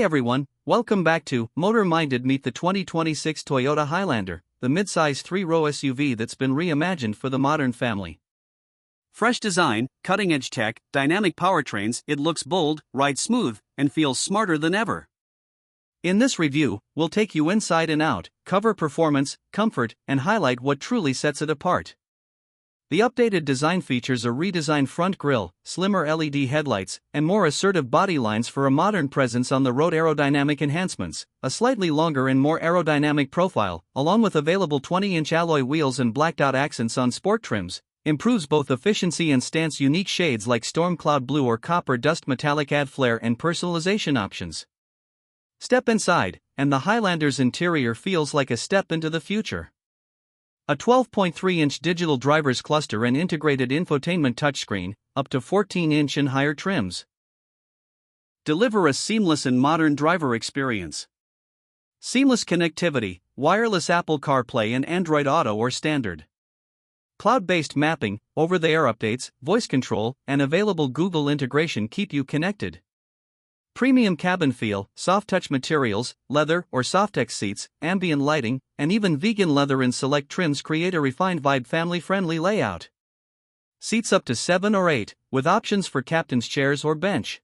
everyone, welcome back to Motor Minded. Meet the 2026 Toyota Highlander, the midsize three-row SUV that's been reimagined for the modern family. Fresh design, cutting-edge tech, dynamic powertrains, it looks bold, rides smooth, and feels smarter than ever. In this review, we'll take you inside and out, cover performance, comfort, and highlight what truly sets it apart. The updated design features a redesigned front grille, slimmer LED headlights, and more assertive body lines for a modern presence on the road. Aerodynamic enhancements, a slightly longer and more aerodynamic profile, along with available 20-inch alloy wheels and blacked-out accents on sport trims, improves both efficiency and stance. Unique shades like storm cloud blue or copper dust metallic add flair and personalization options. Step inside, and the Highlander's interior feels like a step into the future. A 12.3-inch digital driver's cluster and integrated infotainment touchscreen, up to 14-inch and higher trims, deliver a seamless and modern driver experience. Seamless connectivity, wireless Apple CarPlay and Android Auto are standard. Cloud-based mapping, over-the-air updates, voice control, and available Google integration keep you connected. Premium cabin feel, soft touch materials, leather or Softex seats, ambient lighting, and even vegan leather in select trims create a refined vibe. Family-friendly layout. Seats up to 7 or 8, with options for captain's chairs or bench.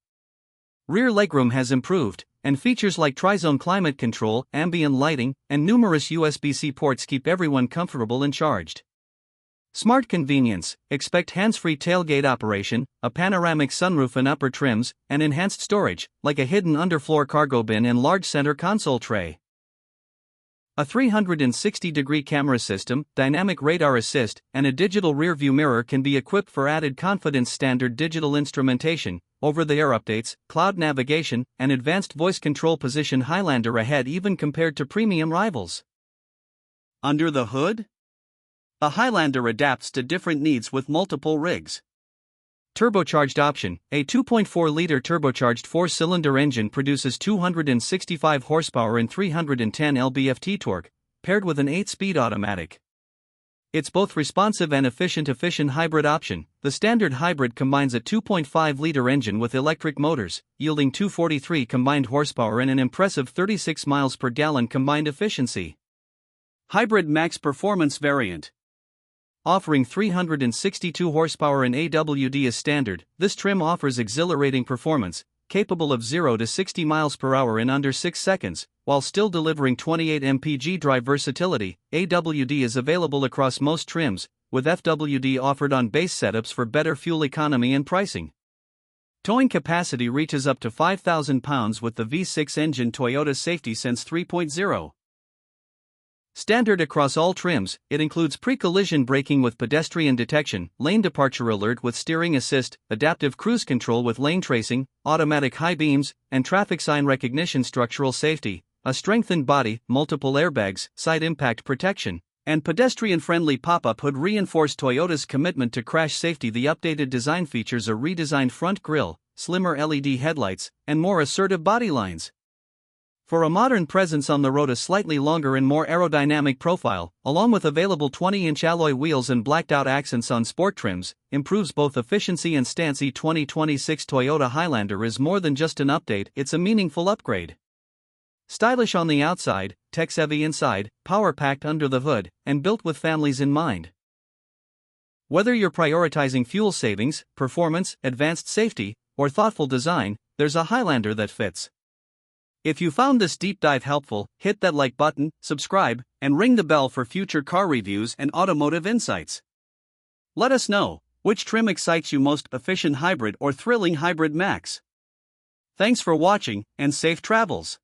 Rear legroom has improved, and features like tri-zone climate control, ambient lighting, and numerous USB-C ports keep everyone comfortable and charged. Smart convenience, expect hands-free tailgate operation, a panoramic sunroof in upper trims, and enhanced storage, like a hidden underfloor cargo bin and large center console tray. A 360-degree camera system, dynamic radar assist, and a digital rear-view mirror can be equipped for added confidence. Standard digital instrumentation, over-the-air updates, cloud navigation, and advanced voice control position Highlander ahead even compared to premium rivals. Under the hood? The Highlander adapts to different needs with multiple rigs. Turbocharged option, a 2.4-liter turbocharged 4-cylinder engine produces 265 horsepower and 310 lb-ft torque, paired with an 8-speed automatic. It's both responsive and efficient. Hybrid option, the standard hybrid combines a 2.5-liter engine with electric motors, yielding 243 combined horsepower and an impressive 36 miles per gallon combined efficiency. Hybrid Max Performance variant, offering 362 horsepower and AWD as standard, this trim offers exhilarating performance, capable of 0 to 60 miles per hour in under 6 seconds, while still delivering 28 mpg drive versatility. AWD is available across most trims, with FWD offered on base setups for better fuel economy and pricing. Towing capacity reaches up to 5,000 pounds with the V6 engine. Toyota Safety Sense 3.0. Standard across all trims, it includes pre-collision braking with pedestrian detection, lane departure alert with steering assist, adaptive cruise control with lane tracing, automatic high beams, and traffic sign recognition. Structural safety, a strengthened body, multiple airbags, side impact protection, and pedestrian-friendly pop-up hood reinforce Toyota's commitment to crash safety. The updated design features a redesigned front grille, slimmer LED headlights, and more assertive body lines. For a modern presence on the road, a slightly longer and more aerodynamic profile, along with available 20-inch alloy wheels and blacked-out accents on sport trims, improves both efficiency and stance. The 2026 Toyota Highlander is more than just an update, it's a meaningful upgrade. Stylish on the outside, tech-savvy inside, power-packed under the hood, and built with families in mind. Whether you're prioritizing fuel savings, performance, advanced safety, or thoughtful design, there's a Highlander that fits. If you found this deep dive helpful, hit that like button, subscribe, and ring the bell for future car reviews and automotive insights. Let us know, which trim excites you most, efficient hybrid or thrilling hybrid max? Thanks for watching, and safe travels.